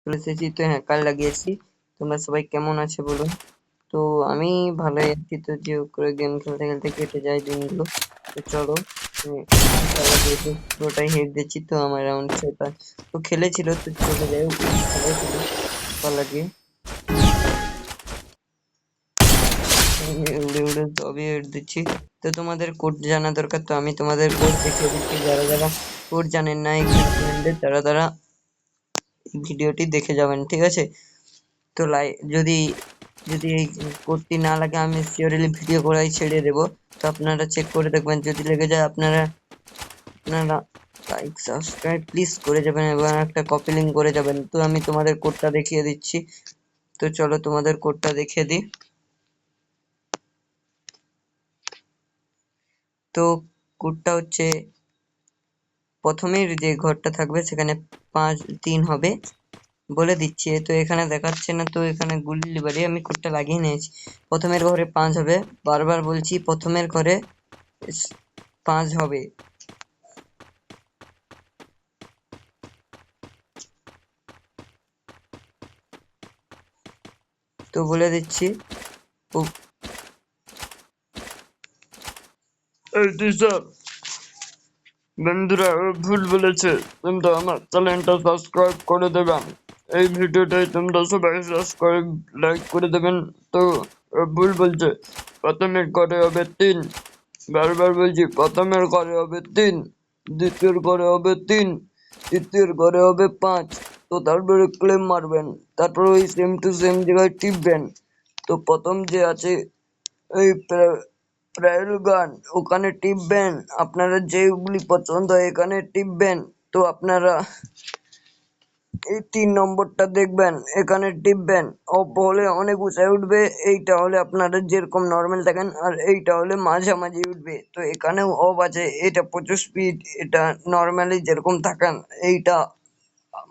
চলে এসেছি। তো হ্যাঁ, কাল লাগিয়েছি। তোমরা সবাই কেমন আছে বলুন? তো আমি ভালোই আছি। তো যে করে গেম খেলতে খেলতে কেটে যায় দিনগুলো। তো চলো, কাল লাগিয়েছি, পুরোটাই হেড দিচ্ছি। তো আমার রাউন্ড 6টা তো খেলেছিল, তো চলে যায় সবাই খেলি কাল লাগিয়ে। আমি উড়ে উড়ে সবই হেড দিচ্ছি। তো তোমাদের কোড জানা দরকার, তো আমি তোমাদের কোড দেখিয়ে দিচ্ছি। যারা যারা কোড জানেন না এক্সাম তারা তারা ভিডিওটি দেখে যাবেন, ঠিক আছে? তো যদি যদি এই কোডটি না লাগে আমি শিওরলি ভিডিও করাই ছেড়ে দেবো। তো আপনারা চেক করে দেখবেন, যদি লেগে যায় আপনারা আপনারা লাইক সাবস্ক্রাইব প্লিজ করে যাবেন এবং একটা কপি লিঙ্ক করে যাবেন। তো আমি তোমাদের কোডটা দেখিয়ে দিচ্ছি। তো চলো তোমাদের কোডটা দেখিয়ে দিই। তো কোডটা হচ্ছে, প্রথমের যে ঘরটা থাকবে সেখানে 5-3 হবে, বলে দিচ্ছি। তো এখানে দেখাচ্ছে না, তো এখানে গুলি বাড়ি আমি কোডটা লাগিয়ে নিয়েছি। প্রথমের ঘরে 5 হবে, বারবার বলছি প্রথমের ঘরে 5 হবে। তো বলে দিচ্ছি। বন্ধুরা, ও ভুল বলেছে, তোমরা আমার চ্যানেলটা সাবস্ক্রাইব করে দেবেন। এই ভিডিওটাই তোমরা সবাই সাবস্ক্রাইব লাইক করে দেবেন। তো ও ভুল বলছে, প্রথমের ঘরে হবে 3, বারবার বলছি প্রথমের ঘরে হবে 3, দ্বিতীয় ঘরে হবে 3, তৃতীয় ঘরে হবে 5। তো তারপরে ক্লেম মারবেন, তারপর ওই সেম টু সেম জায়গায় টিপবেন। তো প্রথম যে আছে এই প্রায়ল গান, ওখানে টিপবেন। আপনারা যেগুলি পছন্দ হয় এখানে টিপবেন। তো আপনারা এই 3 নম্বরটা দেখবেন, এখানে টিপবেন। অফ হলে অনেক উঁচায় উঠবে, এইটা হলে আপনারা যেরকম নর্মাল থাকেন, আর এইটা হলে মাঝামাঝি উঠবে। তো এখানেও অফ আছে, এটা প্রচুর স্পিড, এটা নর্মালি যেরকম থাকেন, এইটা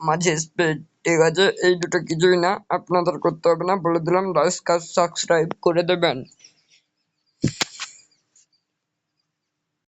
মাঝে স্পিড, ঠিক আছে? এই দুটো কিছুই না, আপনাদের করতে হবে না, বলে দিলাম। লাইক সাবস্ক্রাইব করে দেবেন।